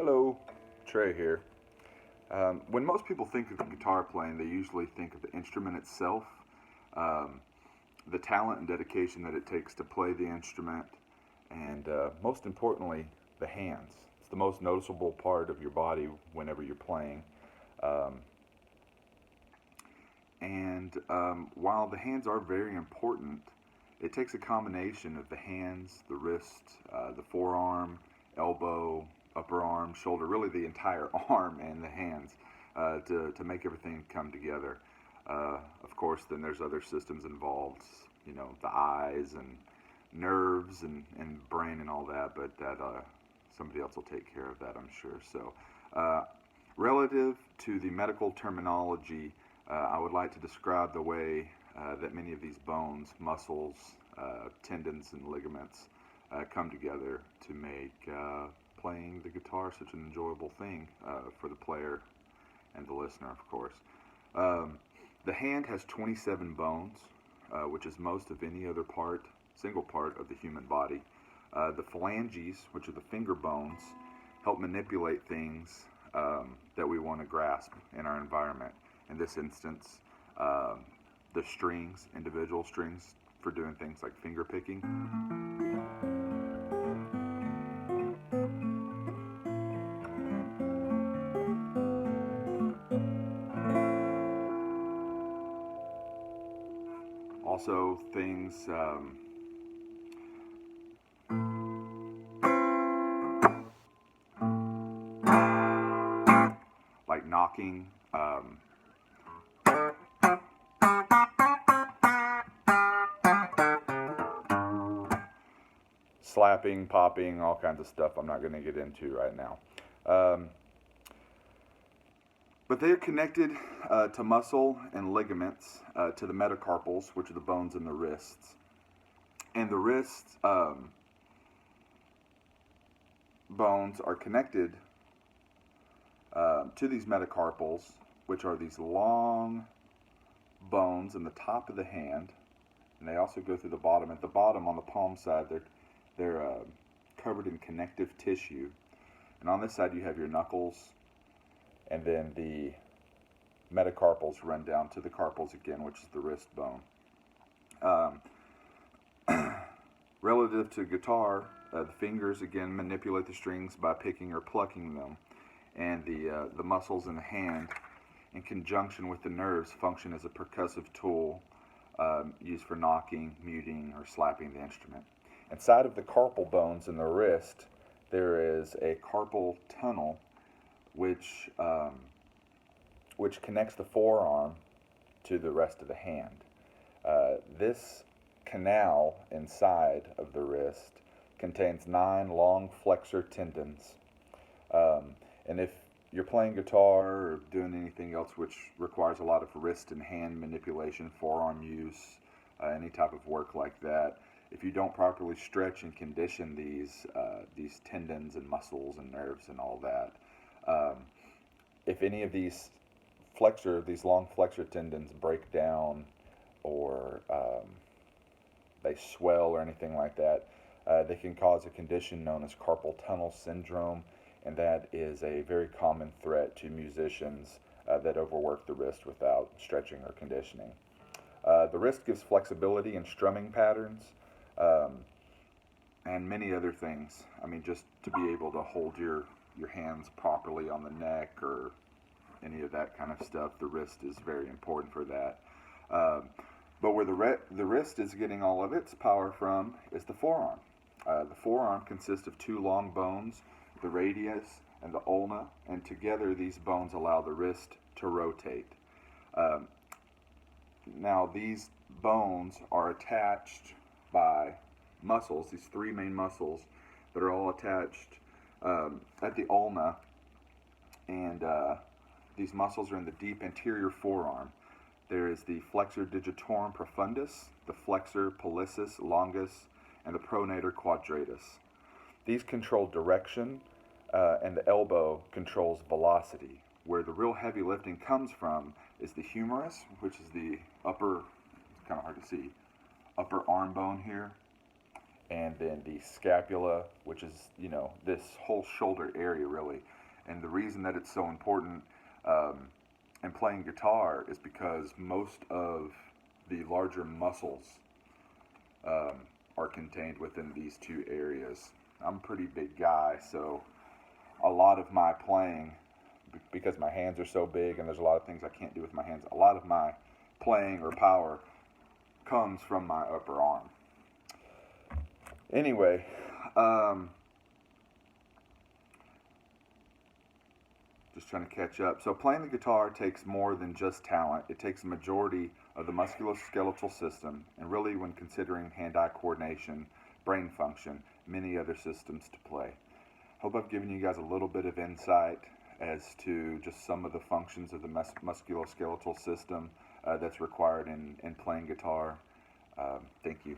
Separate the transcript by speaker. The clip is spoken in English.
Speaker 1: Hello, Trey here. When most people think of guitar playing, they usually think of the instrument itself, um, the talent and dedication that it takes to play the instrument, and most importantly, the hands. It's the most noticeable part of your body whenever you're playing. Um, and while the hands are very important, it takes a combination of the hands, the wrist, the forearm, elbow, upper arm, shoulder, really the entire arm and the hands to make everything come together. Of course, then there's other systems involved, the eyes and nerves and brain and all that, but that somebody else will take care of that, I'm sure. So, uh, relative to the medical terminology, I would like to describe the way that many of these bones, muscles, tendons, and ligaments come together to make playing the guitar such an enjoyable thing for the player and the listener, of course. Um, the hand has 27 bones, which is most of any other single part of the human body. The phalanges, which are the finger bones, help manipulate things that we want to grasp in our environment. In this instance, the strings, individual strings, for doing things like finger picking. Also, things like knocking, slapping, popping, all kinds of stuff I'm not going to get into right now. Um, but they are connected to muscle and ligaments, to the metacarpals, which are the bones in the wrists. And the wrist bones are connected to these metacarpals, which are these long bones in the top of the hand, and they also go through the bottom. At the bottom, on the palm side, they're covered in connective tissue, and on this side you have your knuckles, and then the metacarpals run down to the carpals again, which is the wrist bone. Relative to guitar, the fingers again manipulate the strings by picking or plucking them, and the muscles in the hand, in conjunction with the nerves, function as a percussive tool used for knocking, muting, or slapping the instrument. Inside of the carpal bones in the wrist, there is a carpal tunnel, which connects the forearm to the rest of the hand. This canal inside of the wrist contains 9 long flexor tendons. And if you're playing guitar or doing anything else which requires a lot of wrist and hand manipulation, forearm use, any type of work like that, if you don't properly stretch and condition these tendons and muscles and nerves and all that, if any of these long flexor tendons break down or they swell or anything like that, they can cause a condition known as carpal tunnel syndrome, and that is a very common threat to musicians that overwork the wrist without stretching or conditioning. The wrist gives flexibility in strumming patterns um, and many other things. I mean, just to be able to hold your hands properly on the neck or any of that kind of stuff, the wrist is very important for that. But where the wrist is getting all of its power from is the forearm. The forearm consists of 2 long bones, the radius and the ulna, and together these bones allow the wrist to rotate. Um, Now, these bones are attached by muscles, these 3 main muscles that are all attached at the ulna, and these muscles are in the deep anterior forearm. There is the flexor digitorum profundus, the flexor pollicis longus, and the pronator quadratus. These control direction, and the elbow controls velocity. Where the real heavy lifting comes from is the humerus, which is the upper, it's kind of hard to see, upper arm bone here, and then the scapula, which is, this whole shoulder area really. And the reason that it's so important in playing guitar is because most of the larger muscles are contained within these two areas. I'm a pretty big guy, so a lot of my playing, because my hands are so big and there's a lot of things I can't do with my hands, a lot of my playing or power comes from my upper arm. Anyway, just trying to catch up. So playing the guitar takes more than just talent. It takes a majority of the musculoskeletal system, and really when considering hand-eye coordination, brain function, many other systems to play. Hope I've given you guys a little bit of insight as to just some of the functions of the musculoskeletal system that's required in playing guitar. Thank you.